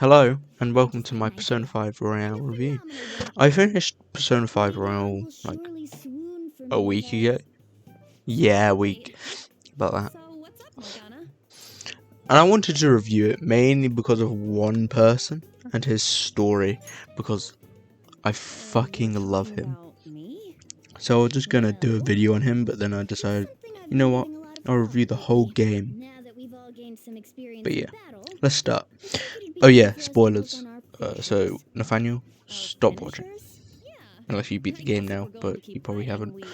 Hello, and welcome to my Persona 5 Royale review. I finished Persona 5 Royale like a week ago. Yeah, a week. About that. And I wanted to review it mainly because of one person and his story, because I fucking love him. So I was just gonna do a video on him, but then I decided, you know what, I'll review the whole game. But yeah, let's start. Oh yeah, spoilers. So Nathaniel, stop watching. Unless you beat the game now, but you probably haven't.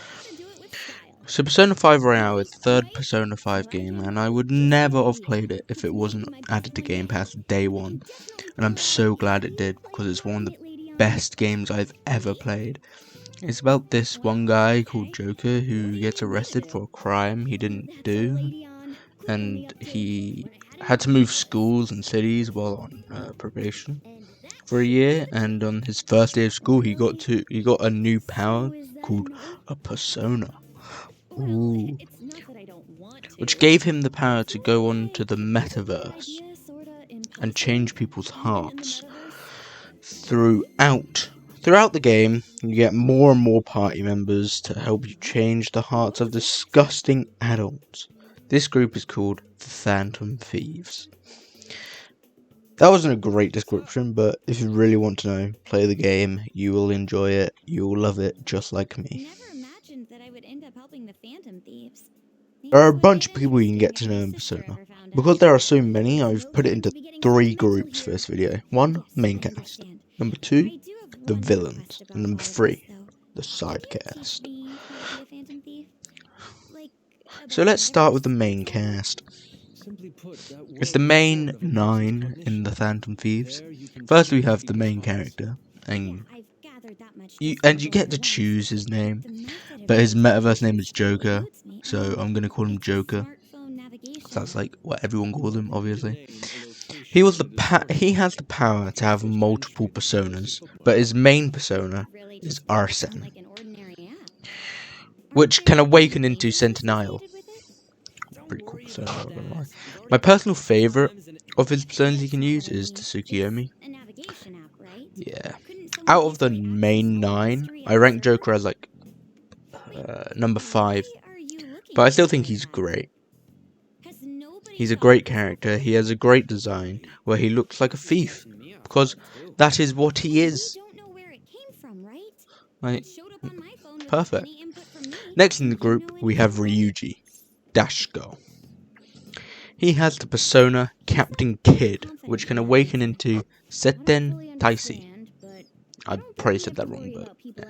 So Persona 5 Royale is the third Persona 5 game, and I would never have played it if it wasn't added to Game Pass day one. And I'm so glad it did, because it's one of the best games I've ever played. It's about this one guy called Joker who gets arrested for a crime he didn't do, and he had to move schools and cities while on probation for a year. And on his first day of school, he got a new power called a persona. Ooh. Which gave him the power to go on to the metaverse and change people's hearts. Throughout the game, you get more and more party members to help you change the hearts of disgusting adults. This group is called the Phantom Thieves. That wasn't a great description, but if you really want to know, play the game. You will enjoy it. You will love it, just like me. There are a bunch of people you can get to know in Persona. Because there are so many, I've put it into 3 groups for this video. 1, main cast. Number 2, the villains. And number 3, the side cast. So let's start with the main cast. It's the main 9 in the Phantom Thieves. First we have the main character, and you get to choose his name, but his metaverse name is Joker, so I'm gonna call him Joker. That's like what everyone calls him, obviously. He has the power to have multiple personas, but his main persona is Arsene, which can awaken into Centennial. Pretty cool persona, not gonna lie. My personal favourite of his personas he can use is Tsukuyomi. Yeah. Out of the main 9, I rank Joker as like number 5, but I still think he's great. He's a great character. He has a great design where he looks like a thief, because that is what he is. Like, perfect. Next in the group we have Ryuji, Dash Girl. He has the persona Captain Kid, which can awaken into Seten Taisi. I probably said that wrong, but yeah.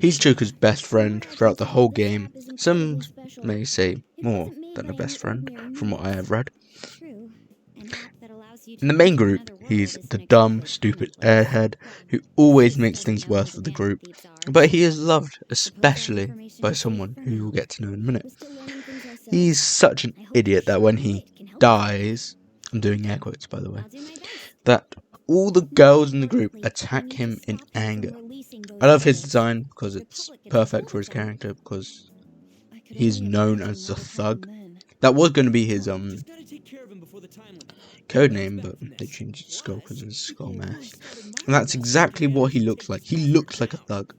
He's Joker's best friend throughout the whole game. Some may say more than a best friend, from what I have read. In the main group, he's the dumb, stupid airhead who always makes things worse for the group, but he is loved, especially by someone who you'll get to know in a minute. He's such an idiot that when he dies, I'm doing air quotes by the way, that all the girls in the group attack him in anger. I love his design because it's perfect for his character, because he's known as the thug. That was going to be his code name, but they changed it to Skull because of his skull mask. And that's exactly what he looks like. He looks like a thug.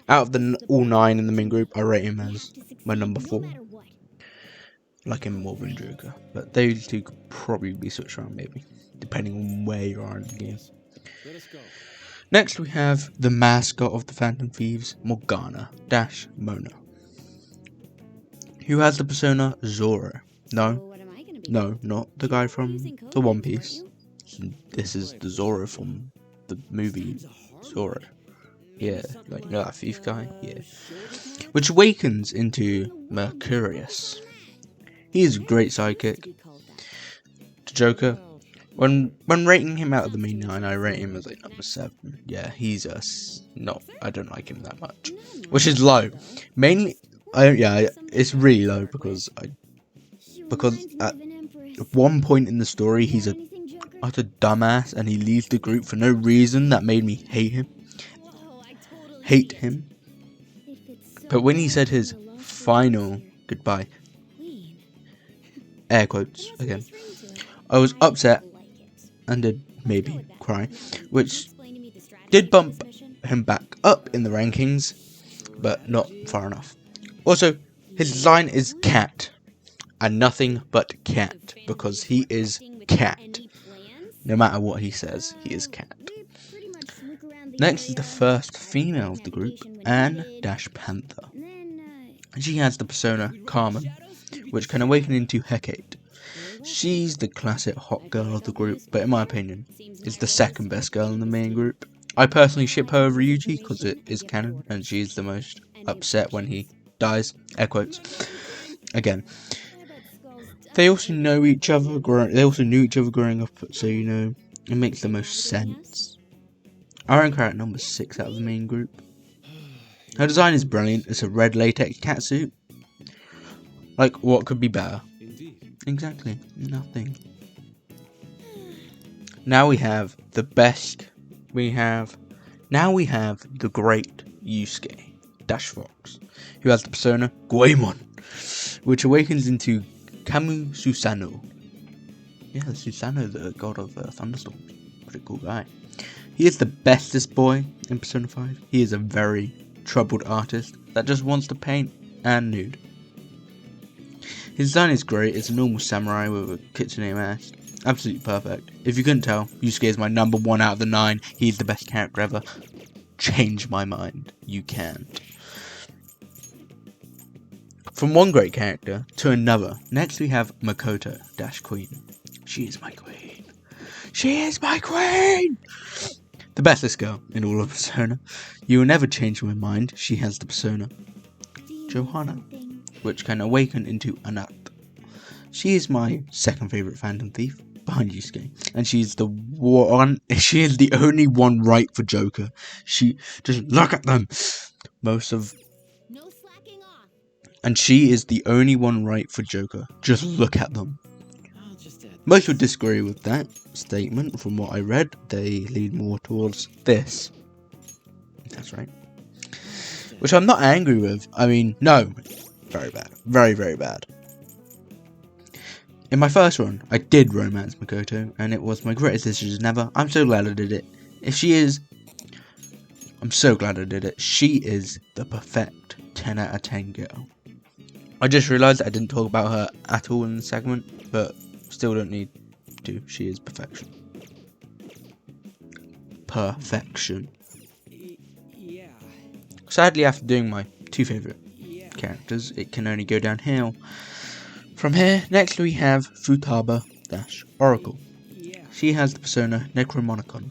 Out of the all 9 in the main group, I rate him as my number 4. Like him more than Joker, but those two could probably be switched around maybe, depending on where you are in the game. Next we have the mascot of the Phantom Thieves, Morgana - Mona, who has the persona Zoro. No, not the guy from the One Piece. This is the Zoro from the movie Zoro. Yeah, like, you know that thief guy? Yeah. Which awakens into Mercurius. He is a great sidekick to Joker. When rating him out of the main 9, I rate him as like number 7. Yeah, he's I don't like him that much, which is low. Mainly, it's really low because at one point in the story he's a utter dumbass and he leaves the group for no reason that made me hate him. But when he said his final goodbye, air quotes again, I was upset and did maybe cry, which did bump him back up in the rankings, but not far enough. Also, his design is cat, and nothing but cat, because he is cat. No matter what he says, he is cat. Next is the first female of the group, Anne-Panther. She has the persona Carmen, which can awaken into Hecate. She's the classic hot girl of the group, but in my opinion, is the second best girl in the main group. I personally ship her over Yuji because it is canon, and she's the most upset when he dies. Air quotes. Again, they also know each other. They also knew each other growing up, so you know it makes the most sense. I rank her at number 6 out of the main group. Her design is brilliant. It's a red latex catsuit. Like, what could be better? Exactly, nothing. Now we have the best. Now we have the great Yusuke Fox, who has the persona Goemon, which awakens into Kamu Susanoo. Yeah, Susanoo, the god of thunderstorms. Pretty cool guy. He is the bestest boy in Persona 5. He is a very troubled artist that just wants to paint and nude. His design is great. It's a normal samurai with a kitsune mask. Absolutely perfect. If you couldn't tell, Yusuke is my number 1 out of the 9. He's the best character ever. Change my mind. You can't. From one great character to another. Next we have Makoto Queen. She is my queen. She is my queen! The bestest girl in all of Persona. You will never change my mind. She has the persona Johanna, which can awaken into Anat. She is my second favourite Phantom Thief behind Yusuke, and she is the only one right for Joker. She just look at them. And she is the only one right for Joker. Just look at them. Most would disagree with that statement. From what I read, they lead more towards this. That's right. Which I'm not angry with. I mean, no. Very bad. Very, very bad. In my first run, I did romance Makoto, and it was my greatest decision ever. I'm so glad I did it. I'm so glad I did it. She is the perfect 10 out of 10 girl. I just realised I didn't talk about her at all in the segment, but still don't need to. She is perfection. Perfection. Sadly, after doing my 2 favourite characters, it can only go downhill from here. Next we have Futaba-Oracle. She has the persona Necromonicon,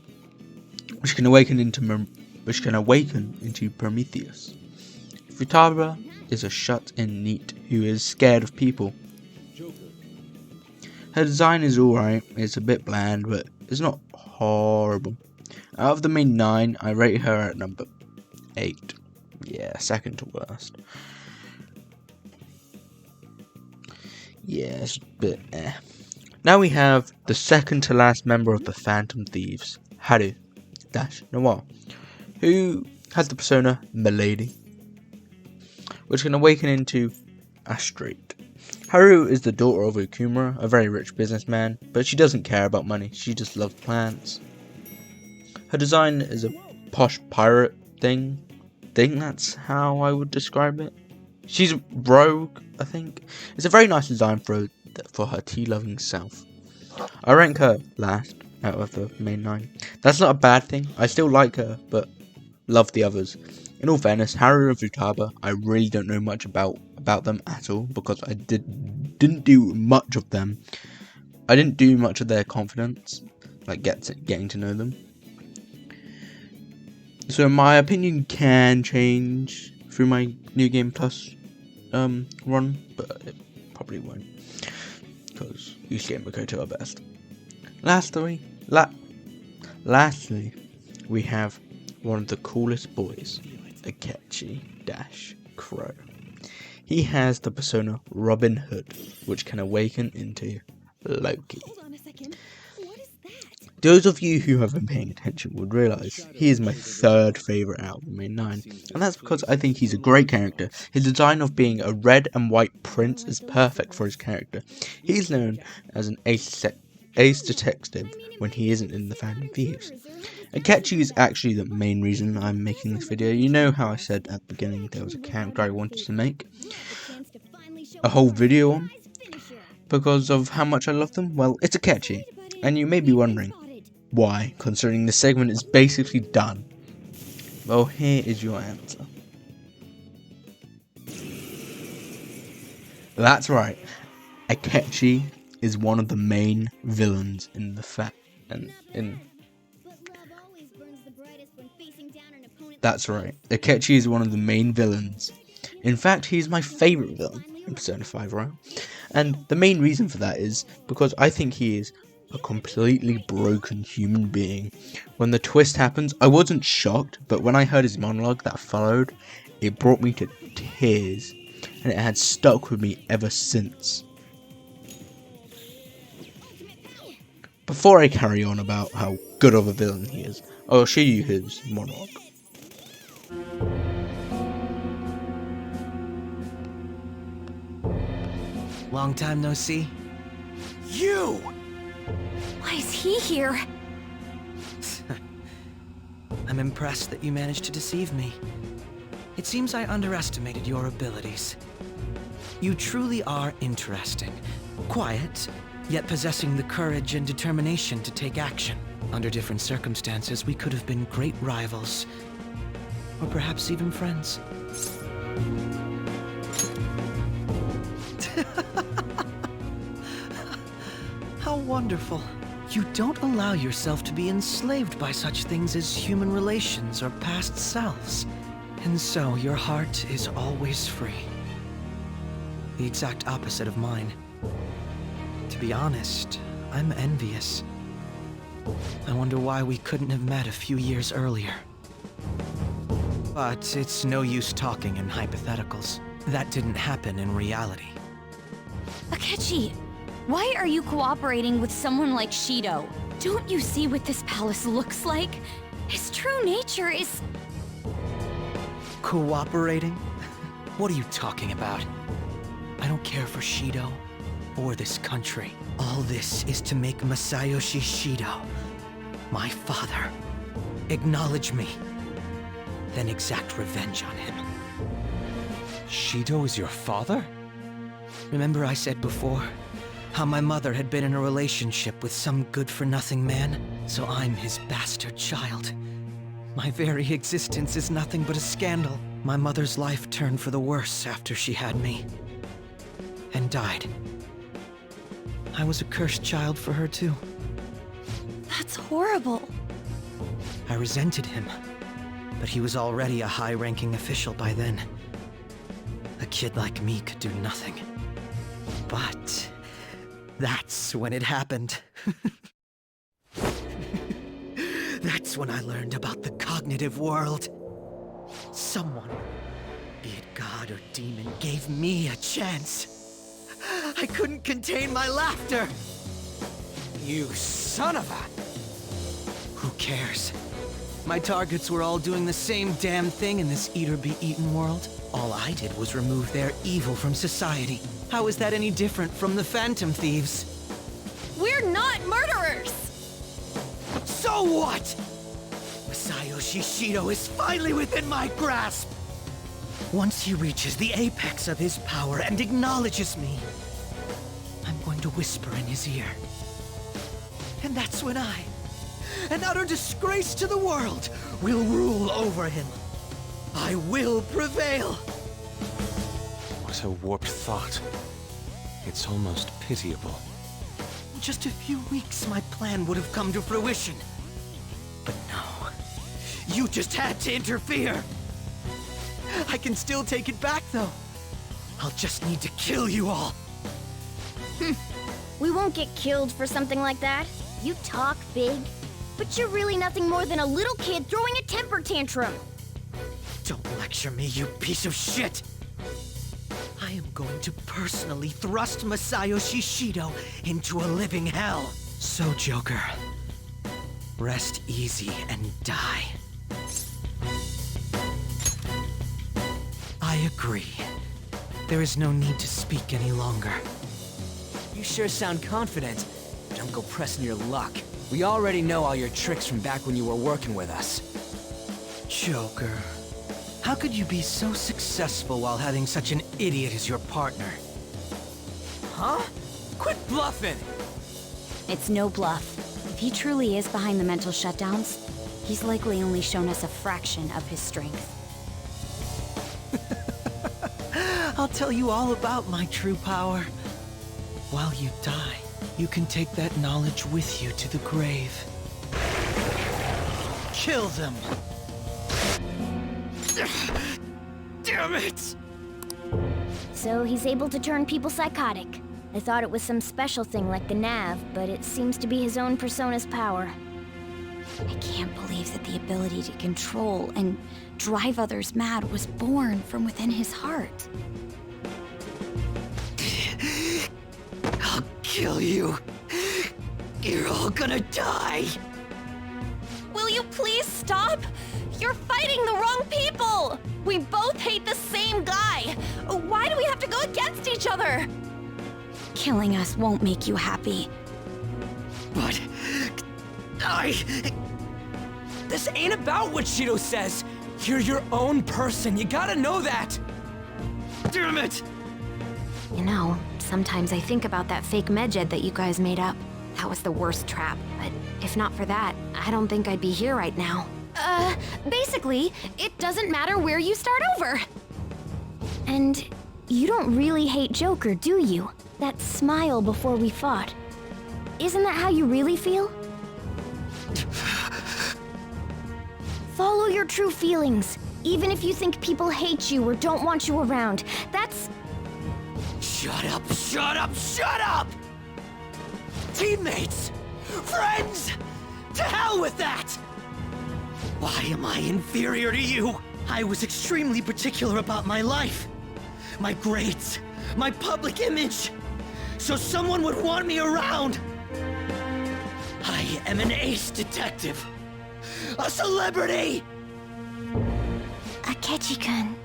which can awaken into Prometheus. Futaba is a shut-in NEET who is scared of people. Her design is alright. It's a bit bland, but it's not horrible. Out of the main 9, I rate her at number 8. Yeah, second to worst. Yeah, it's a bit eh. Now we have the second to last member of the Phantom Thieves, Haru-Noir, who has the persona Milady, which can awaken into Astrate. Haru is the daughter of Okumura, a very rich businessman, but she doesn't care about money, she just loves plants. Her design is a posh pirate thing, that's how I would describe it. She's rogue, I think. It's a very nice design for her tea-loving self. I rank her last out of the main 9. That's not a bad thing, I still like her, but love the others. In all fairness, Haru and Futaba, I really don't know much about them at all, because I didn't do much of them. I didn't do much of their confidence, like getting to know them. So my opinion can change through my New Game Plus run, but it probably won't, because Yusuke and Makoto are best. Lastly, we have one of the coolest boys, Akechi-Crow. He has the persona Robin Hood, which can awaken into Loki. Those of you who have been paying attention would realise he is my third favourite out of the main 9, and that's because I think he's a great character. His design of being a red and white prince is perfect for his character. He's known as an Ace Detective when he isn't in the Phantom Thieves. Akechi is actually the main reason I'm making this video. You know how I said at the beginning there was a character I wanted to make a whole video on because of how much I love them? Well, it's Akechi, and you may be wondering why, considering the segment is basically done. Well, here is your answer. That's right, Akechi is one of the main villains in the That's right, Akechi is one of the main villains. In fact, he's my favourite villain in Persona 5 Royal. And the main reason for that is because I think he is a completely broken human being. When the twist happens, I wasn't shocked, but when I heard his monologue that followed, it brought me to tears, and it had stuck with me ever since. Before I carry on about how good of a villain he is, I'll show you his monologue. Long time no see. You! Why is he here? I'm impressed that you managed to deceive me. It seems I underestimated your abilities. You truly are interesting. Quiet, yet possessing the courage and determination to take action. Under different circumstances, we could have been great rivals. Or perhaps even friends. How wonderful. You don't allow yourself to be enslaved by such things as human relations or past selves. And so your heart is always free. The exact opposite of mine. To be honest, I'm envious. I wonder why we couldn't have met a few years earlier. But it's no use talking in hypotheticals. That didn't happen in reality. Akechi, why are you cooperating with someone like Shido? Don't you see what this palace looks like? His true nature is... Cooperating? What are you talking about? I don't care for Shido or this country. All this is to make Masayoshi Shido, my father, acknowledge me, then exact revenge on him. Shido is your father? Remember I said before, how my mother had been in a relationship with some good-for-nothing man? So I'm his bastard child. My very existence is nothing but a scandal. My mother's life turned for the worse after she had me. And died. I was a cursed child for her too. That's horrible. I resented him, but he was already a high-ranking official by then. A kid like me could do nothing. But that's when it happened. That's when I learned about the cognitive world. Someone, be it God or demon, gave me a chance. I couldn't contain my laughter. You son of a... Who cares? My targets were all doing the same damn thing in this eat-or-be-eaten world. All I did was remove their evil from society. How is that any different from the Phantom Thieves? We're not murderers! So what? Masayoshi Shido is finally within my grasp! Once he reaches the apex of his power and acknowledges me, I'm going to whisper in his ear. And that's when I, an utter disgrace to the world, will rule over him. I will prevail! What a warped thought. It's almost pitiable. In just a few weeks, my plan would have come to fruition. But no. You just had to interfere! I can still take it back, though. I'll just need to kill you all. We won't get killed for something like that. You talk big, but you're really nothing more than a little kid throwing a temper tantrum. Don't lecture me, you piece of shit! I am going to personally thrust Masayoshi Shido into a living hell. So, Joker, rest easy and die. I agree. There is no need to speak any longer. You sure sound confident, but Don't go pressing your luck. We already know all your tricks from back when you were working with us. Joker, how could you be so successful while having such an idiot as your partner? Huh? Quit bluffing! It's no bluff. If he truly is behind the mental shutdowns, he's likely only shown us a fraction of his strength. I'll tell you all about my true power. While you die, you can take that knowledge with you to the grave. Kill them! Damn it! So he's able to turn people psychotic. I thought it was some special thing like the nav, but it seems to be his own persona's power. I can't believe that the ability to control and drive others mad was born from within his heart. I'll kill you. You're all gonna die. Will you please stop? You're fighting the wrong people! We both hate the same guy! Why do we have to go against each other? Killing us won't make you happy. But... This ain't about what Shido says. You're your own person. You gotta know that. Damn it! You know, sometimes I think about that fake medjed that you guys made up. That was the worst trap, but if not for that, I don't think I'd be here right now. Basically, it doesn't matter where you start over. And you don't really hate Joker, do you? That smile before we fought. Isn't that how you really feel? Follow your true feelings, even if you think people hate you or don't want you around. That's... Shut up, shut up, shut up! Teammates! Friends! To hell with that! Why am I inferior to you? I was extremely particular about my life. My grades, my public image. So someone would want me around. I am an ace detective. A celebrity! Akechi-kun.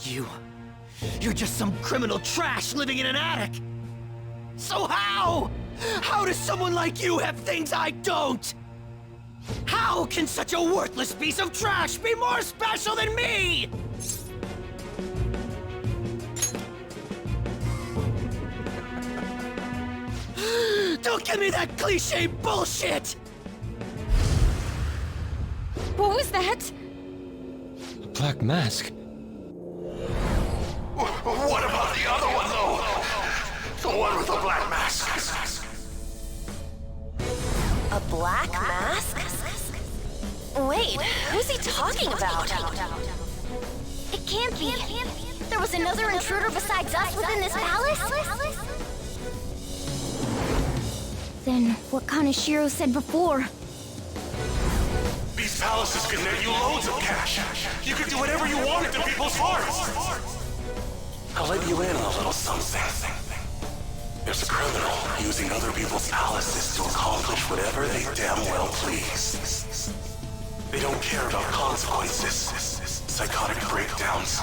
You're just some criminal trash living in an attic. So how? How does someone like you have things I don't? How can such a worthless piece of trash be more special than me? Don't give me that cliche bullshit! What was that? A black mask? What about the other one, though? The one with the black mask. A black mask? Wait, who's he talking about? It can't be. There was another intruder besides us within this palace? Then what Kaneshiro said before? These palaces can net you loads of cash. You can do whatever you want to people's hearts. I'll let you in on a little something. There's a criminal using other people's palaces to accomplish whatever they damn well please. They don't care about consequences, psychotic breakdowns,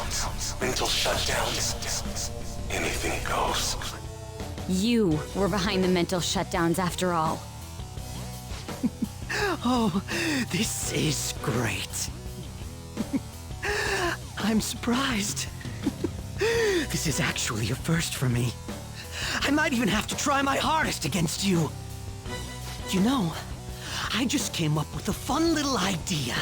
mental shutdowns. Anything goes. You were behind the mental shutdowns after all. Oh, this is great. I'm surprised. This is actually a first for me. I might even have to try my hardest against you. You know, I just came up with a fun little idea.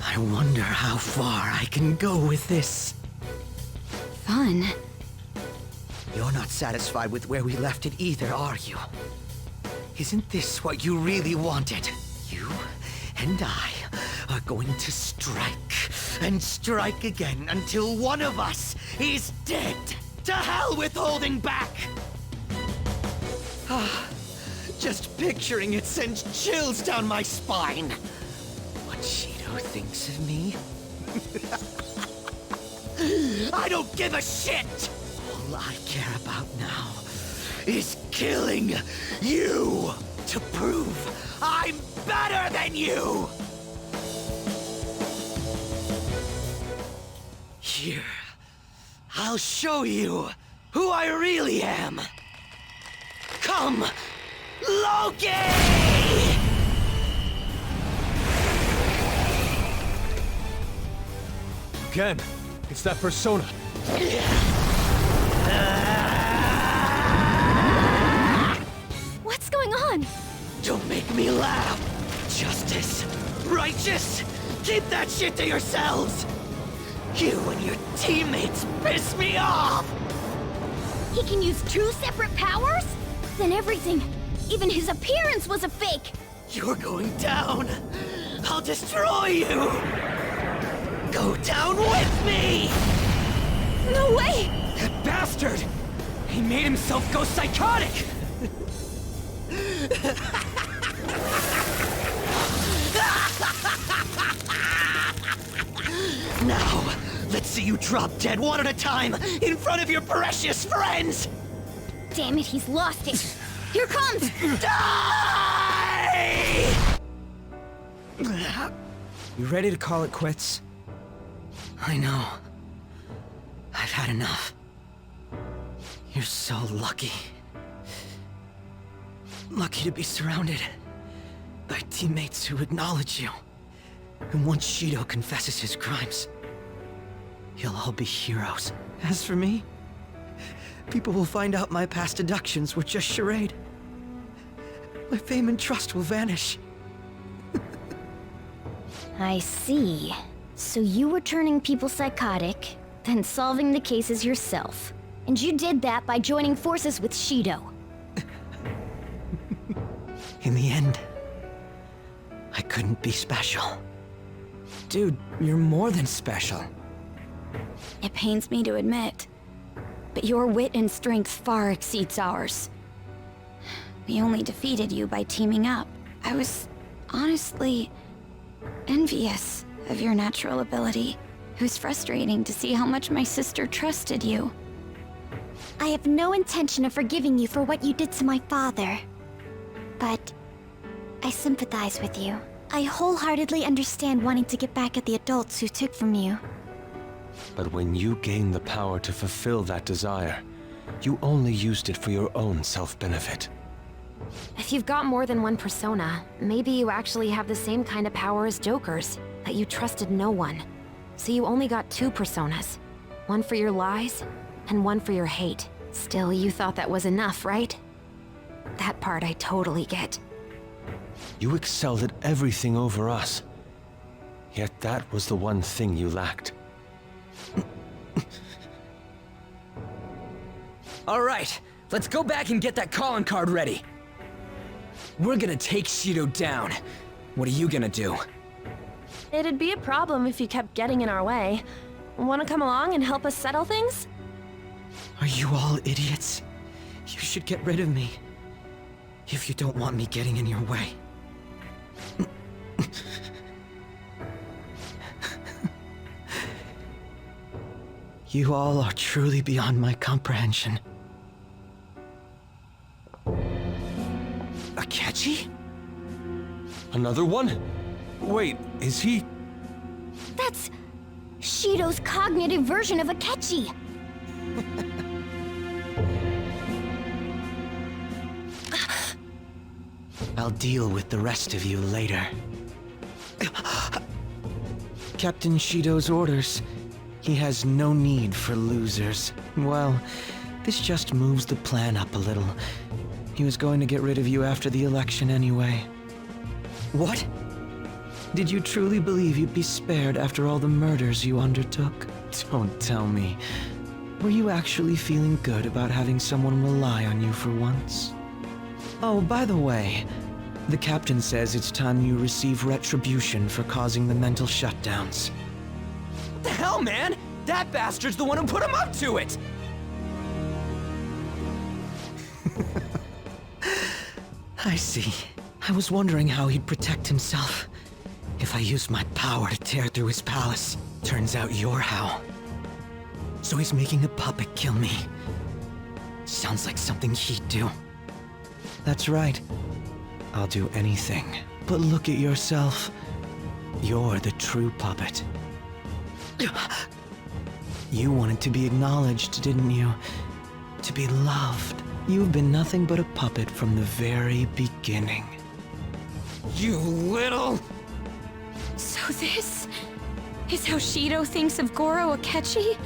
I wonder how far I can go with this. Fun? You're not satisfied with where we left it either, are you? Isn't this what you really wanted? You and I are going to strike and strike again until one of us is dead. To hell with holding back! Just picturing it sends chills down my spine. What Shido thinks of me? I don't give a shit! All I care about now is killing you to prove I'm better than you! Here, I'll show you who I really am! Come, Loki! Again, it's that persona. What's going on? Don't make me laugh! Justice! Righteous! Keep that shit to yourselves! You and your teammates piss me off! He can use two separate powers? Then everything, even his appearance was a fake! You're going down! I'll destroy you! Go down with me! No way! That bastard! He made himself go psychotic! Now, let's see you drop dead one at a time in front of your precious friends! Damn it, he's lost it! Here comes! Die! You ready to call it quits? I know. I've had enough. You're so lucky. Lucky to be surrounded by teammates who acknowledge you. And once Shido confesses his crimes, you'll all be heroes. As for me, people will find out my past deductions were just charade. My fame and trust will vanish. I see. So you were turning people psychotic, then solving the cases yourself. And you did that by joining forces with Shido. In the end, I couldn't be special. Dude, you're more than special. It pains me to admit, but your wit and strength far exceeds ours. We only defeated you by teaming up. I was honestly envious of your natural ability. It was frustrating to see how much my sister trusted you. I have no intention of forgiving you for what you did to my father. But I sympathize with you. I wholeheartedly understand wanting to get back at the adults who took from you. But when you gained the power to fulfill that desire, you only used it for your own self-benefit. If you've got more than one persona, maybe you actually have the same kind of power as Joker's, that you trusted no one. So you only got two personas. One for your lies, and one for your hate. Still, you thought that was enough, right? That part I totally get. You excelled at everything over us. Yet that was the one thing you lacked. All right, let's go back and get that calling card ready. We're gonna take Shido down. What are you gonna do? It'd be a problem if you kept getting in our way. Want to come along and help us settle things? Are you all idiots? You should get rid of me. If you don't want me getting in your way. You all are truly beyond my comprehension. Akechi? Another one? Wait, is he... That's Shido's cognitive version of Akechi. I'll deal with the rest of you later. Captain Shido's orders. He has no need for losers. Well, this just moves the plan up a little. He was going to get rid of you after the election anyway. What? Did you truly believe you'd be spared after all the murders you undertook? Don't tell me. Were you actually feeling good about having someone rely on you for once? Oh, by the way, the captain says it's time you receive retribution for causing the mental shutdowns. What the hell, man? That bastard's the one who put him up to it! I see. I was wondering how he'd protect himself if I used my power to tear through his palace. Turns out you're how. So he's making a puppet kill me. Sounds like something he'd do. That's right. I'll do anything. But look at yourself. You're the true puppet. You wanted to be acknowledged, didn't you? To be loved. You've been nothing but a puppet from the very beginning. You little... So this is how Shido thinks of Goro Akechi?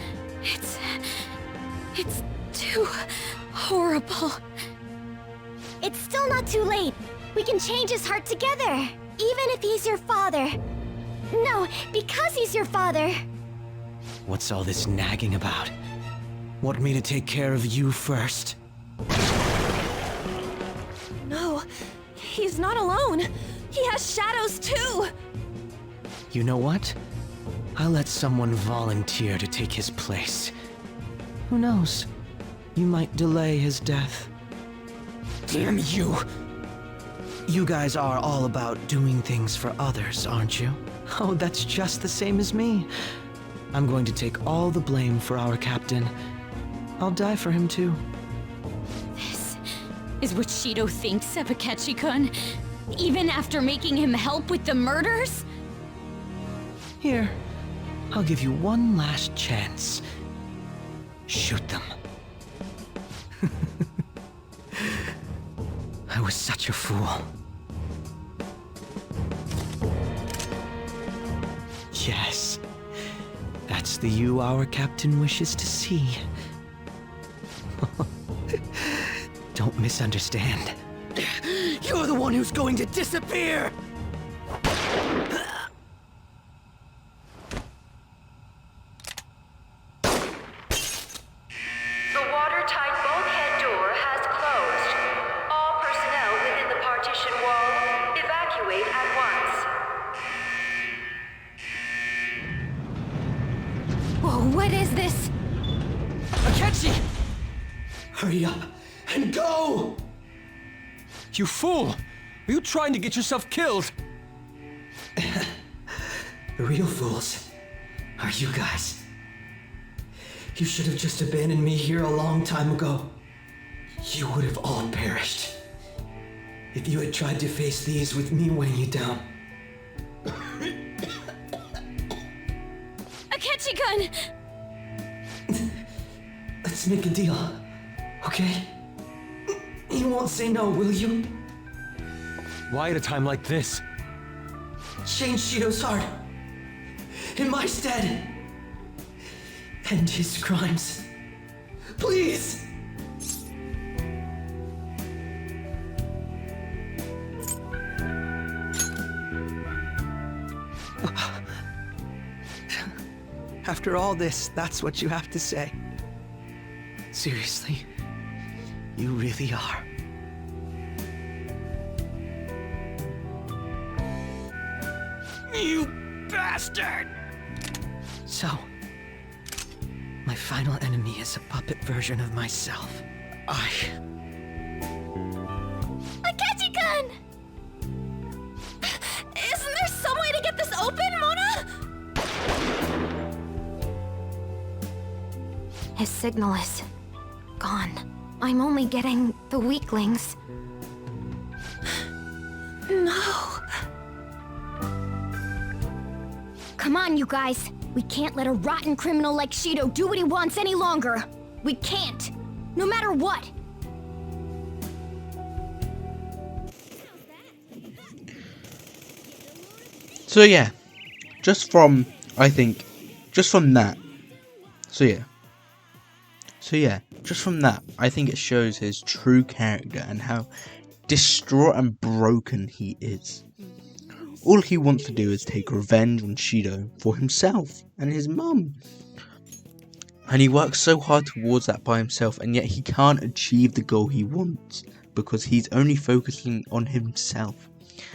It's too horrible. It's still not too late. We can change his heart together. Even if he's your father. No, because he's your father. What's all this nagging about? Want me to take care of you first? No, he's not alone. He has shadows too. You know what? I'll let someone volunteer to take his place. Who knows? You might delay his death. Damn you! You guys are all about doing things for others, aren't you? Oh, that's just the same as me. I'm going to take all the blame for our captain. I'll die for him too. This is what Shido thinks of Akechi-kun? Even after making him help with the murders? Here, I'll give you one last chance. Shoot them. I was such a fool. Yes, that's the you our captain wishes to see. Don't misunderstand. You're the one who's going to disappear! The watertight bulkhead door has closed. All personnel within the partition wall, evacuate at once. Whoa, what is this? Akechi! Hurry up and go! You fool! Are you trying to get yourself killed? The real fools are you guys. You should have just abandoned me here a long time ago. You would have all perished. If you had tried to face these with me weighing you down. Akechi-kun! Let's make a deal, okay? You won't say no, will you? Why at a time like this? Change Shido's heart. In my stead. End his crimes. Please! After all this, that's what you have to say. Seriously, you really are. You bastard! So, my final enemy is a puppet version of myself. Akechi-kun! Isn't there some way to get this open, Mona? His signal is gone. I'm only getting the weaklings. No. Come on, you guys. We can't let a rotten criminal like Shido do what he wants any longer. We can't. No matter what. So yeah, just from that. Just from that, I think it shows his true character and how distraught and broken he is. All he wants to do is take revenge on Shido for himself and his mum. And he works so hard towards that by himself, and yet he can't achieve the goal he wants because he's only focusing on himself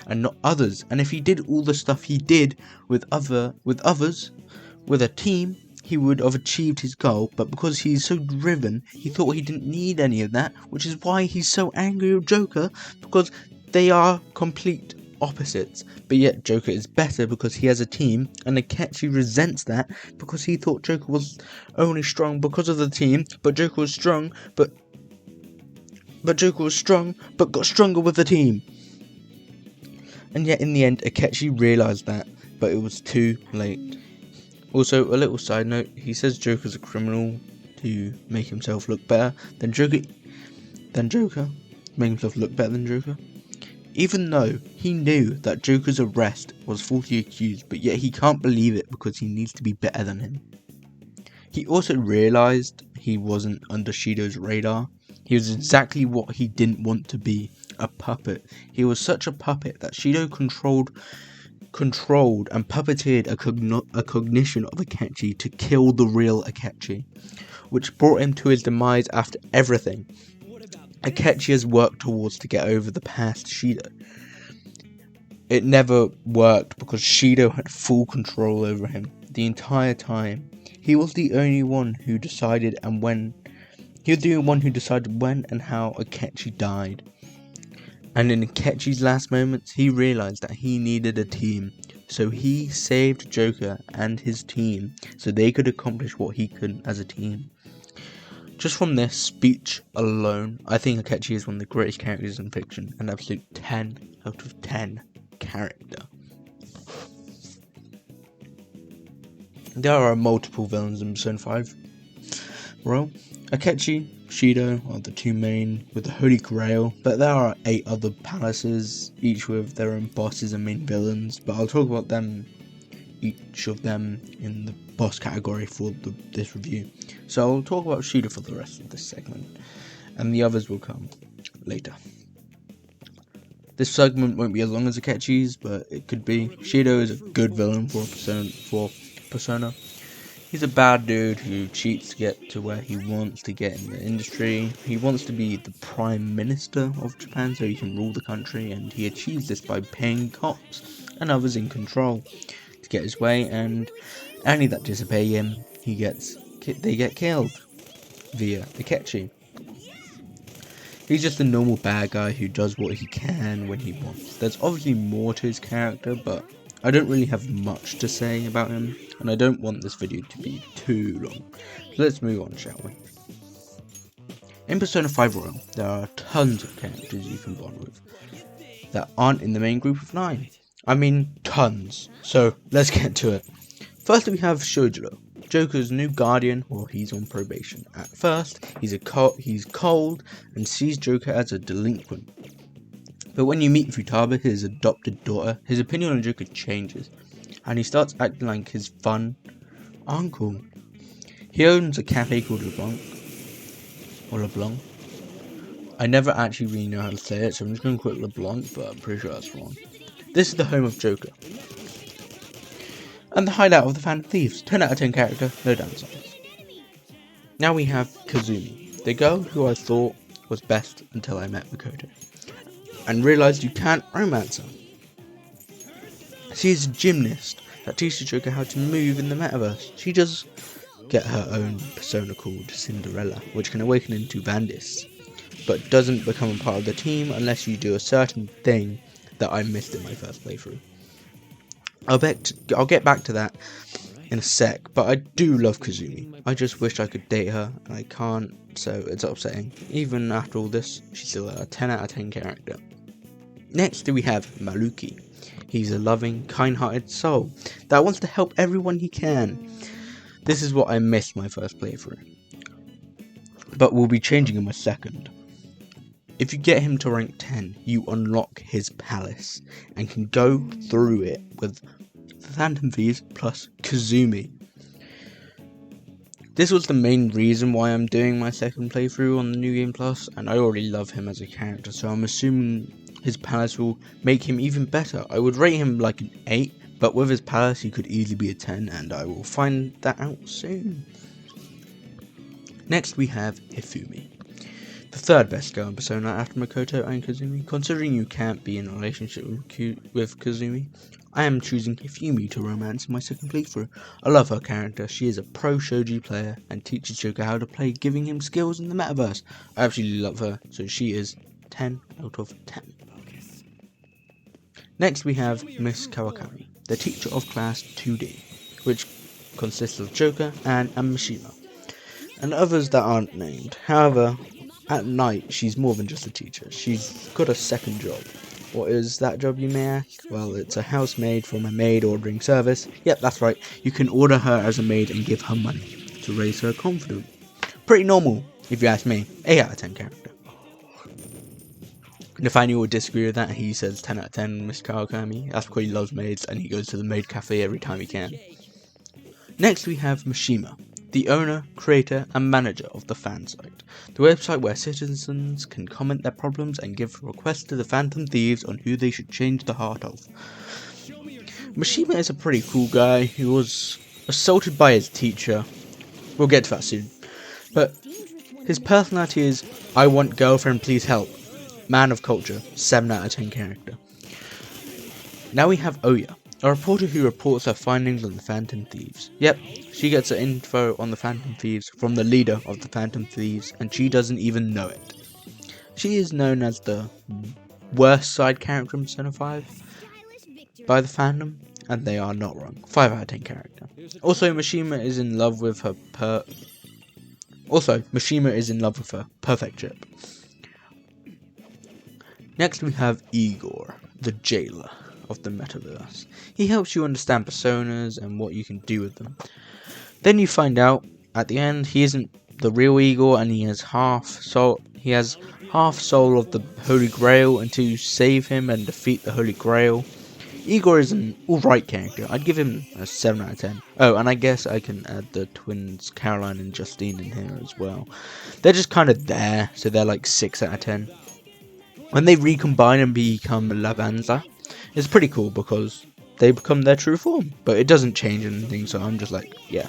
and not others. And if he did all the stuff he did with others, with a team, he would have achieved his goal. But because he's so driven, he thought he didn't need any of that, which is why he's so angry with Joker, because they are complete opposites. But yet Joker is better because he has a team, and Akechi resents that because he thought Joker was only strong because of the team, but Joker was strong, but got stronger with the team. And yet in the end Akechi realised that, but it was too late. Also, a little side note, he says Joker's a criminal to make himself look better. Then Joker than Joker, to make himself look better than Joker. Even though he knew that Joker's arrest was falsely accused, but yet he can't believe it because he needs to be better than him. He also realised he wasn't under Shido's radar. He was exactly what he didn't want to be, a puppet. He was such a puppet that Shido controlled and puppeteered a cognition of Akechi to kill the real Akechi, which brought him to his demise after everything Akechi has worked towards to get over the past Shido. It never worked because Shido had full control over him the entire time. He was the only one who decided when and how Akechi died. And in Akechi's last moments, he realized that he needed a team. So he saved Joker and his team so they could accomplish what he couldn't as a team. Just from this speech alone, I think Akechi is one of the greatest characters in fiction, an absolute 10 out of 10 character. There are multiple villains in Persona 5. Well, Akechi, Shido are the two main with the Holy Grail, but there are 8 other palaces, each with their own bosses and main villains, but I'll talk about them, each of them in the boss category for this review. So I'll talk about Shido for the rest of this segment, and the others will come later. This segment won't be as long as Akechi's, but it could be. Shido is a good villain for Persona. He's a bad dude who cheats to get to where he wants to get in the industry. He wants to be the Prime Minister of Japan so he can rule the country, and he achieves this by paying cops and others in control to get his way, and any that disobey him, they get killed via Akechi. He's just a normal bad guy who does what he can when he wants. There's obviously more to his character, but I don't really have much to say about him, and I don't want this video to be too long. So let's move on, shall we? In Persona 5 Royal, there are tons of characters you can bond with that aren't in the main group of 9. I mean, tons. So let's get to it. First we have Shojiro, Joker's new guardian while he's on probation. At first, he's cold and sees Joker as a delinquent. But when you meet Futaba, his adopted daughter, his opinion on Joker changes, and he starts acting like his fun uncle. He owns a cafe called LeBlanc. I never actually really know how to say it, so I'm just going to call it LeBlanc, but I'm pretty sure that's wrong. This is the home of Joker, and the hideout of the Phantom Thieves. 10 out of 10 character, no downsides. Now we have Kazumi, the girl who I thought was best until I met Makoto, and realised you can't romance her. She is a gymnast that teaches Joker how to move in the metaverse. She does get her own persona called Cinderella, which can awaken into Vandis, but doesn't become a part of the team unless you do a certain thing that I missed in my first playthrough. I'll get back to that in a sec, but I do love Kazumi. I just wish I could date her, and I can't, so it's upsetting. Even after all this, she's still a 10 out of 10 character. Next we have Maruki. He's a loving, kind-hearted soul that wants to help everyone he can. This is what I missed my first playthrough, but will be changing in my second. If you get him to rank 10, you unlock his palace and can go through it with Phantom Thieves plus Kazumi. This was the main reason why I'm doing my second playthrough on the New Game Plus, and I already love him as a character, so I'm assuming his palace will make him even better. I would rate him like an 8, but with his palace he could easily be a 10, and I will find that out soon. Next we have Hifumi, the third best girl in Persona after Makoto and Kazumi. Considering you can't be in a relationship with Kazumi, I am choosing Hifumi to romance in my second playthrough. I love her character. She is a pro shogi player and teaches Joker how to play, giving him skills in the metaverse. I absolutely love her, so she is 10 out of 10. Next we have Miss Kawakami, the teacher of class 2D, which consists of Joker and Mishima, and others that aren't named. However, at night she's more than just a teacher. She's got a second job. What is that job, you may ask? Well, it's a housemaid from a maid ordering service. Yep, that's right. You can order her as a maid and give her money to raise her confidence. Pretty normal, if you ask me. 8 out of 10 character. Nathaniel would disagree with that. He says 10 out of 10 Mr. Kawakami. That's because he loves maids and he goes to the maid cafe every time he can. Next we have Mishima, the owner, creator and manager of the fan site, the website where citizens can comment their problems and give requests to the Phantom Thieves on who they should change the heart of. Mishima is a pretty cool guy who was assaulted by his teacher. We'll get to that soon. But his personality is, I want girlfriend, please help. Man of culture, 7 out of 10 character. Now we have Oya, a reporter who reports her findings on the Phantom Thieves. Yep, she gets her info on the Phantom Thieves from the leader of the Phantom Thieves, and she doesn't even know it. She is known as the worst side character in Persona 5 by the fandom, and they are not wrong. 5 out of 10 character. Also, Mishima is in love with her perfect chip. Next we have Igor, the jailer of the metaverse. He helps you understand personas and what you can do with them. Then you find out at the end he isn't the real Igor, and he has half soul of the Holy Grail until you save him and defeat the Holy Grail. Igor is an alright character. I'd give him a 7 out of 10. Oh, and I guess I can add the twins Caroline and Justine in here as well. They're just kind of there, so they're like 6 out of 10. When they recombine and become Lavanza, it's pretty cool because they become their true form. But it doesn't change anything, so I'm just like, yeah.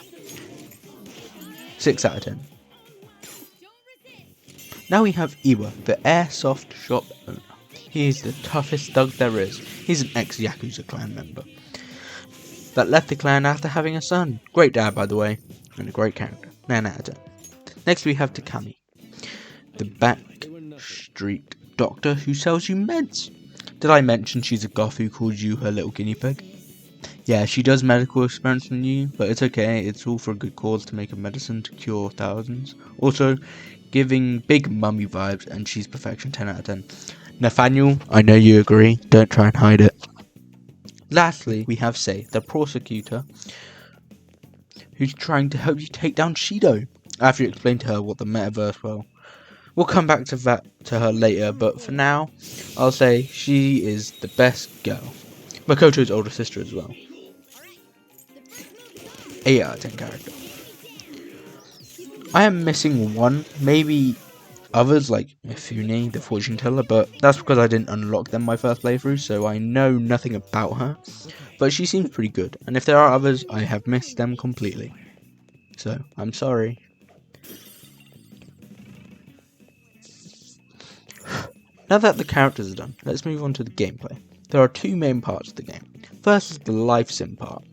6 out of 10. Now we have Iwa, the airsoft shop owner. He is the toughest thug there is. He's an ex-Yakuza clan member that left the clan after having a son. Great dad, by the way, and a great character. 9 out of 10. Next we have Takami, the back street doctor who sells you meds. Did I mention she's a goth who calls you her little guinea pig? Yeah, she does medical experiments on you, but it's okay, it's all for a good cause to make a medicine to cure thousands. Also, giving big mummy vibes, and she's perfection, 10 out of 10. Nathaniel, I know you agree, don't try and hide it. Lastly, we have Sei, the prosecutor, who's trying to help you take down Shido, after you explain to her what the metaverse will. We'll come back to her later, but for now, I'll say she is the best girl. Makoto's older sister as well. 8 out of 10 character. I am missing one, maybe others like Mifune, the fortune teller, but that's because I didn't unlock them my first playthrough, so I know nothing about her. But she seems pretty good, and if there are others, I have missed them completely. So, I'm sorry. Now that the characters are done, let's move on to the gameplay. There are 2 main parts of the game. First is the life sim part,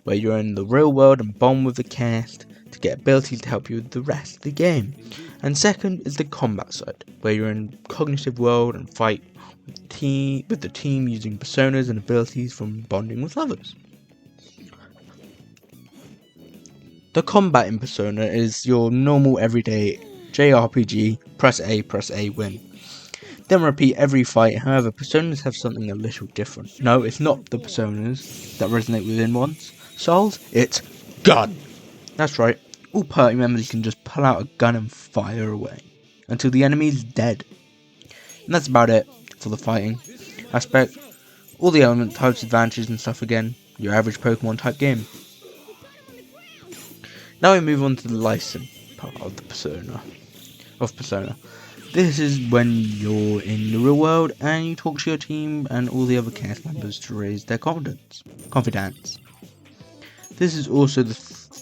where you're in the real world and bond with the cast to get abilities to help you with the rest of the game. And second is the combat side, where you're in cognitive world and fight with the team using personas and abilities from bonding with others. The combat in Persona is your normal everyday JRPG, press A, win. Then repeat every fight. However, personas have something a little different. No, it's not the personas that resonate within one's souls, it's gun. That's right, all party members can just pull out a gun and fire away until the enemy is dead. And that's about it for the fighting aspect. All the element types, advantages and stuff again, your average Pokemon type game. Now we move on to the license part of the Persona. This is when you're in the real world and you talk to your team and all the other cast members to raise their confidence. This is also the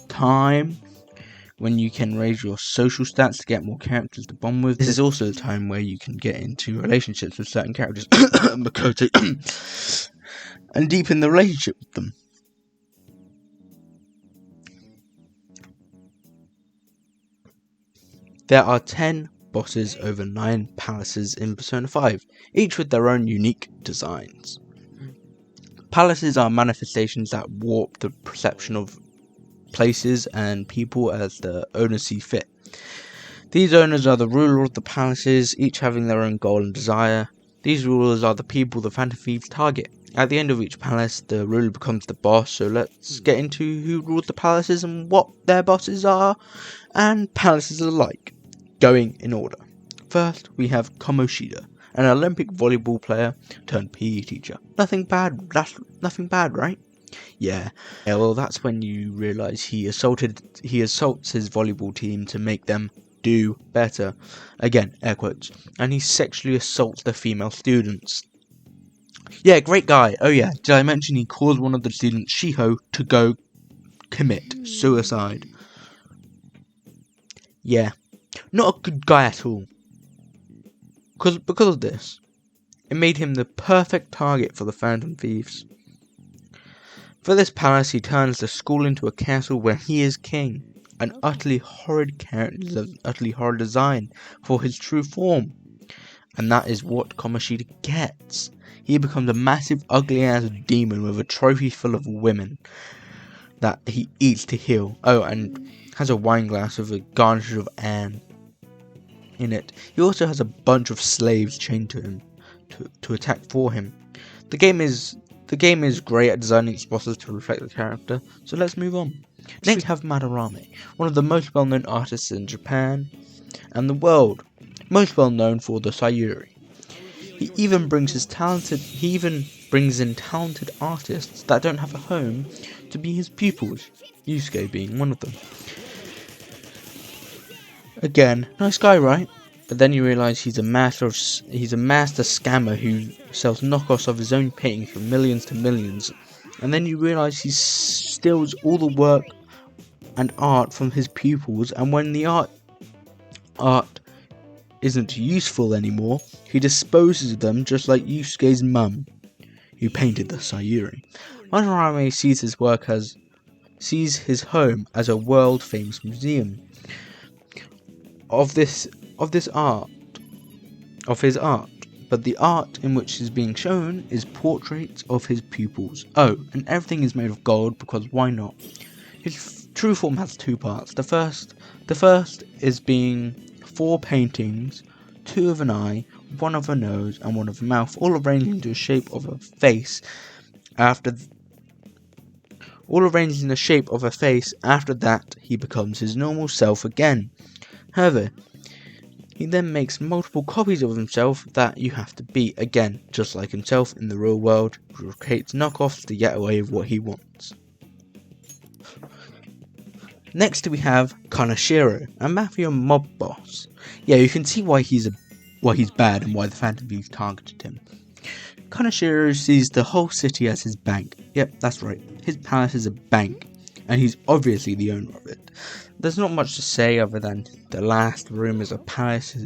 time when you can raise your social stats to get more characters to bond with. This is also the time where you can get into relationships with certain characters Makoto and deepen the relationship with them. There are 10 bosses over 9 palaces in Persona 5, each with their own unique designs. Palaces are manifestations that warp the perception of places and people as the owners see fit. These owners are the ruler of the palaces, each having their own goal and desire. These rulers are the people the Phantom Thieves target. At the end of each palace, the ruler becomes the boss, so let's get into who rules the palaces and what their bosses are, and palaces alike. Going in order. First, we have Kamoshida, an Olympic volleyball player turned PE teacher. Nothing bad, that's nothing bad, right? Yeah, well, that's when you realise he assaults his volleyball team to make them do better. Again, air quotes. And he sexually assaults the female students. Yeah, great guy. Oh yeah, did I mention he caused one of the students, Shiho, to go commit suicide? Yeah, not a good guy at all. Because of this, it made him the perfect target for the Phantom Thieves. For this palace, he turns the school into a castle where he is king. An utterly horrid character, utterly horrid design for his true form. And that is what Kamoshida gets. He becomes a massive, ugly-ass demon with a trophy full of women that he eats to heal. Oh, and has a wine glass with a garnish of Anne in it. He also has a bunch of slaves chained to him to attack for him. The game is great at designing its bosses to reflect the character, so let's move on. Next we have Madarame, one of the most well-known artists in Japan and the world, most well known for the Sayuri. He even brings in talented artists that don't have a home to be his pupils, Yusuke being one of them. Again, nice guy, right? But then you realise he's a master scammer who sells knockoffs of his own paintings for millions to millions. And then you realise he steals all the work and art from his pupils, and when the art isn't useful anymore, he disposes of them just like Yusuke's mum, who painted the Sayuri. Madarame sees his home as a world famous museum of his art, but the art in which is being shown is portraits of his pupils. Oh, and everything is made of gold because why not? His true form has two parts. The first is being 4 paintings, 2 of an eye, 1 of a nose, and 1 of a mouth, all arranged into the shape of a face. After that, he becomes his normal self again. However, he then makes multiple copies of himself that you have to beat again, just like himself in the real world, who creates knockoffs to get away with what he wants. Next we have Kaneshiro, a mafia mob boss. Yeah, you can see why he's bad and why the Phantom Thieves targeted him. Kaneshiro sees the whole city as his bank. Yep, that's right. His palace is a bank, and he's obviously the owner of it. There's not much to say other than the last room is a palace.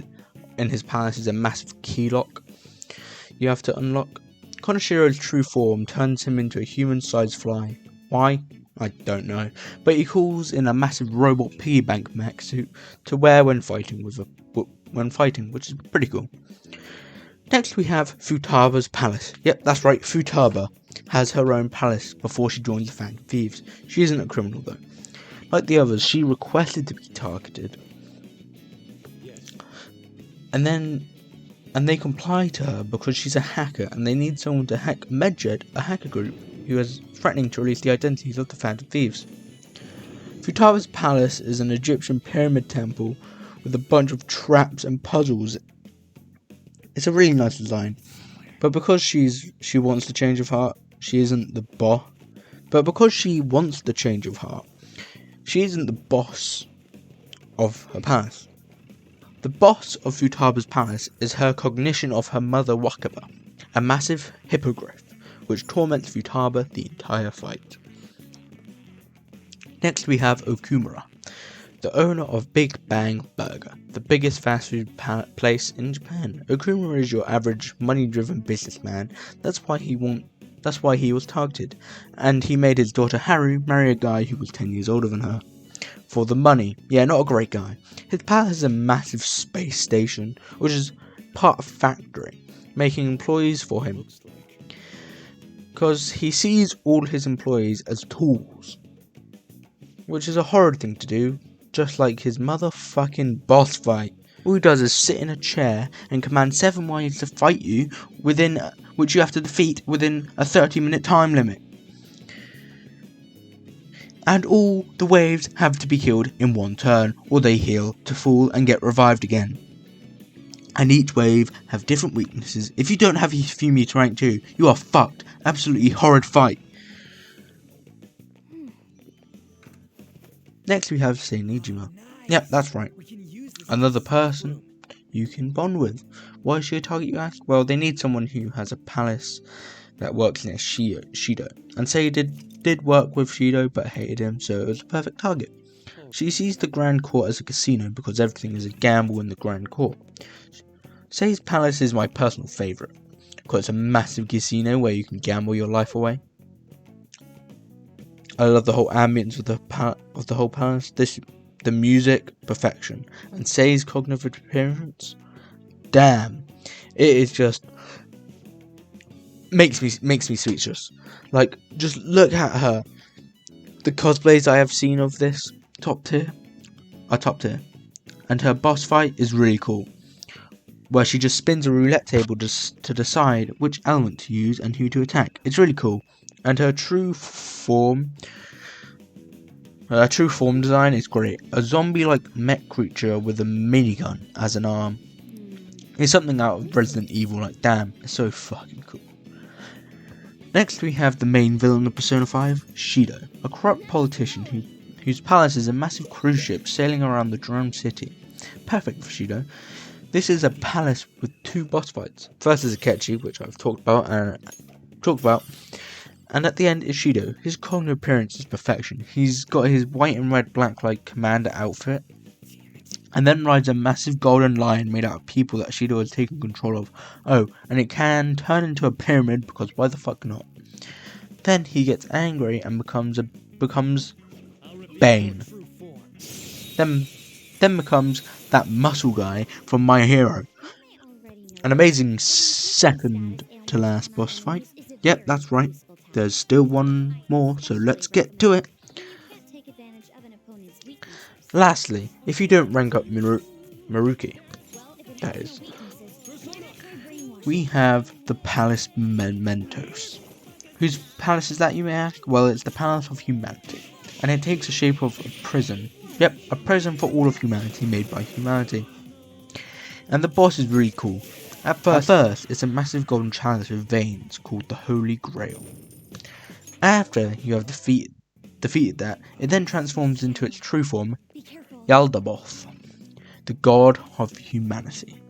In his palace is a massive key lock you have to unlock. Kaneshiro's true form turns him into a human-sized fly. Why? I don't know. But he calls in a massive robot piggy bank mech suit to wear when fighting, which is pretty cool. Next we have Futaba's palace. Yep, that's right. Futaba has her own palace before she joins the Phantom Thieves. She isn't a criminal though. Like the others, she requested to be targeted. And they comply to her because she's a hacker and they need someone to hack Medjed, a hacker group who is threatening to release the identities of the Phantom Thieves. Futaba's palace is an Egyptian pyramid temple with a bunch of traps and puzzles. It's a really nice design. But because she wants the change of heart, she isn't the boss. But because she wants the change of heart, she isn't the boss of her palace. The boss of Futaba's palace is her cognition of her mother Wakaba, a massive hippogriff which torments Futaba the entire fight. Next we have Okumura, the owner of Big Bang Burger, the biggest fast food place in Japan. Okumura is your average money-driven businessman. That's why he was targeted, and he made his daughter Haru marry a guy who was 10 years older than her. For the money. Yeah, not a great guy. His palace is a massive space station, which is part of a factory, making employees for him. Because he sees all his employees as tools. Which is a horrid thing to do, just like his motherfucking boss fight. All he does is sit in a chair and command 7 wives to fight you, which you have to defeat within a 30-minute time limit. And all the waves have to be killed in one turn, or they heal to full and get revived again. and each wave have different weaknesses. If you don't have Hifumi to rank 2, you are fucked. Absolutely horrid fight. Next we have Seinijima. Yep, that's right. Another person you can bond with. Why is she a target, you ask? Well, they need someone who has a palace that works near Shido. And Sei did work with Shido but hated him, so it was a perfect target. She sees the Grand Court as a casino because everything is a gamble in the Grand Court. Sei's palace is my personal favourite because it's a massive casino where you can gamble your life away. I love the whole ambience of the whole palace. The music, perfection, and Sei's cognitive appearance. Damn, it is just makes me speechless. Like, just look at her. The cosplays I have seen of this top tier, and her boss fight is really cool, where she just spins a roulette table to decide which element to use and who to attack. It's really cool, and her true form design is great. A zombie-like mech creature with a minigun as an arm. It's something out of Resident Evil. Like, damn, it's so fucking cool. Next we have the main villain of Persona 5, Shido, a corrupt politician whose palace is a massive cruise ship sailing around the drowned city. Perfect for Shido. This is a palace with 2 boss fights. First is Akechi, which I've talked about, and at the end is Shido. His cognitive appearance is perfection. He's got his white and red black like commander outfit, and then rides a massive golden lion made out of people that Shido has taken control of. Oh, and it can turn into a pyramid, because why the fuck not? Then he gets angry and becomes Bane. Then becomes that muscle guy from My Hero. An amazing second to last boss fight. Yep, that's right. There's still one more, so let's get to it. Lastly, if you don't rank up Maruki, that is, we have the Palace Mementos. Whose palace is that, you may ask? Well, it's the Palace of Humanity, and it takes the shape of a prison. Yep, a prison for all of humanity made by humanity. And the boss is really cool. At first, it's a massive golden chalice with veins called the Holy Grail. After you have defeated that, it then transforms into its true form, Yaldabaoth, the god of humanity.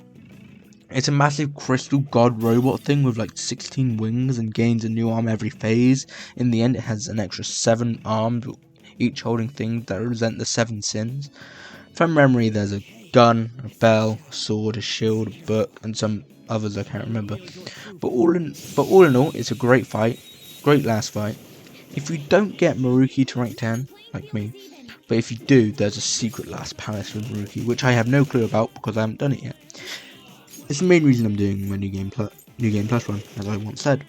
It's a massive crystal god robot thing with like 16 wings and gains a new arm every phase. In the end, it has an extra 7 arms, each holding things that represent the 7 sins. From memory, there's a gun, a bell, a sword, a shield, a book, and some others I can't remember. But all in all, it's a great fight, great last fight. If you don't get Maruki to rank 10, like me, but if you do, there's a secret last palace with Maruki, which I have no clue about because I haven't done it yet. It's the main reason I'm doing my New Game Plus run, as I once said.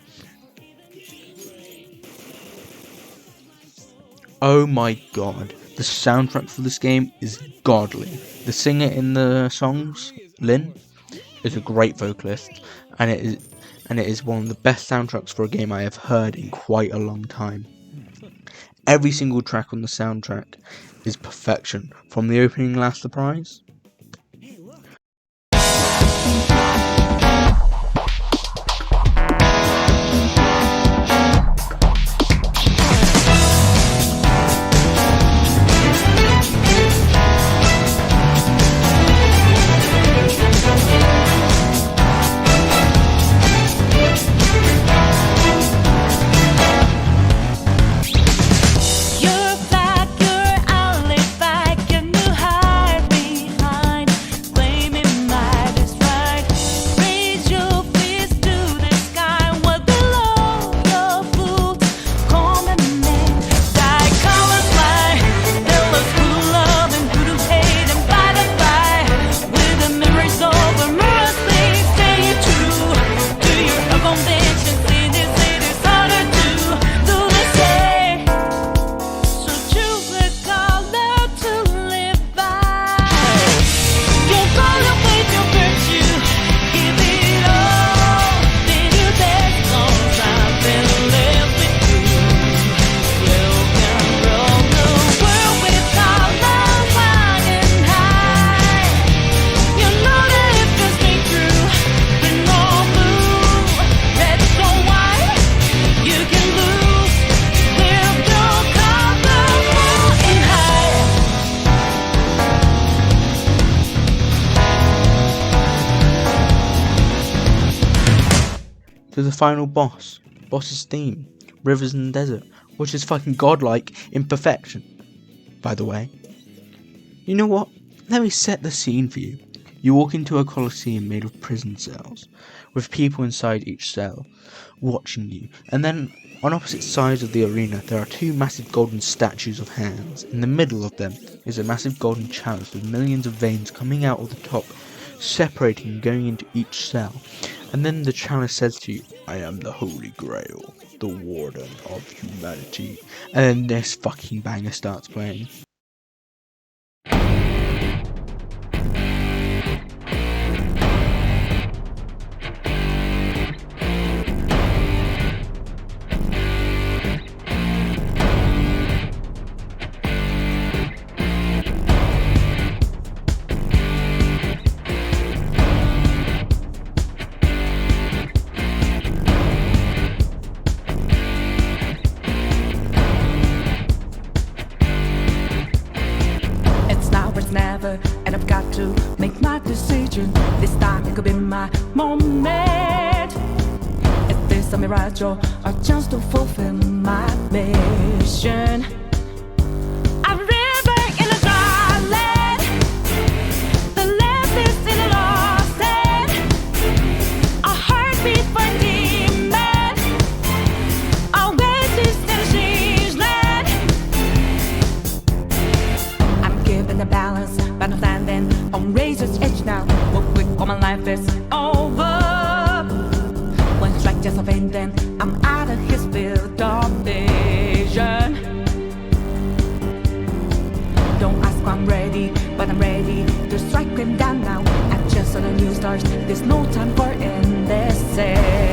Oh my god, the soundtrack for this game is godly. The singer in the songs, Lin, is a great vocalist, and it is one of the best soundtracks for a game I have heard in quite a long time. Every single track on the soundtrack is perfection, from the opening last surprise. final boss's theme, Rivers and Desert, which is fucking godlike in perfection, by the way. You know what? Let me set the scene for you. You walk into a coliseum made of prison cells, with people inside each cell, watching you, and then on opposite sides of the arena there are two massive golden statues of hands. In the middle of them is a massive golden chalice with millions of veins coming out of the top, separating and going into each cell. And then the chalice says to you, "I am the Holy Grail, the Warden of Humanity." And then this fucking banger starts playing. Never, and I've got to make my decision. This time it could be my moment. Is this a mirage or a chance to fulfill my mission? I'm living in a dry land. The left is in a lost end. A heartbeat for a demon. Oasis in a change land. I'm given the balance, but I'm standing on razor's edge now. Walk quick or my life is over. One strike just a pain, then I'm out of his field of vision. Don't ask why I'm ready, but I'm ready to strike him down now. I just saw the new stars, there's no time for indecision.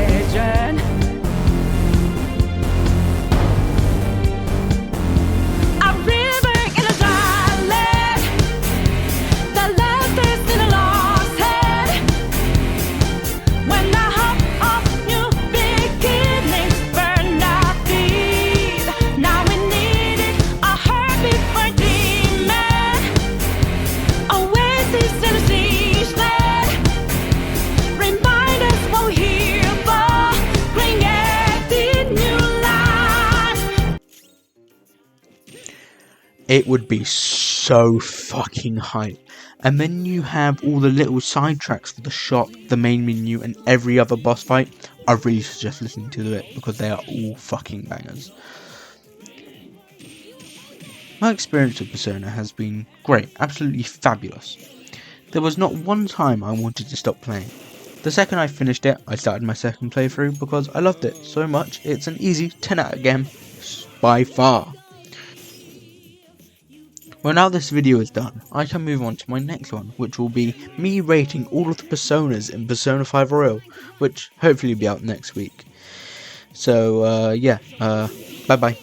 It would be so fucking hype. And then you have all the little side tracks for the shop, the main menu, and every other boss fight. I really suggest listening to it because they are all fucking bangers. My experience with Persona has been great, absolutely fabulous. There was not one time I wanted to stop playing. The second I finished it, I started my second playthrough because I loved it so much. It's an easy 10 out of game by far. Well, now this video is done, I can move on to my next one, which will be me rating all of the Personas in Persona 5 Royal, which hopefully will be out next week. So, yeah, bye bye.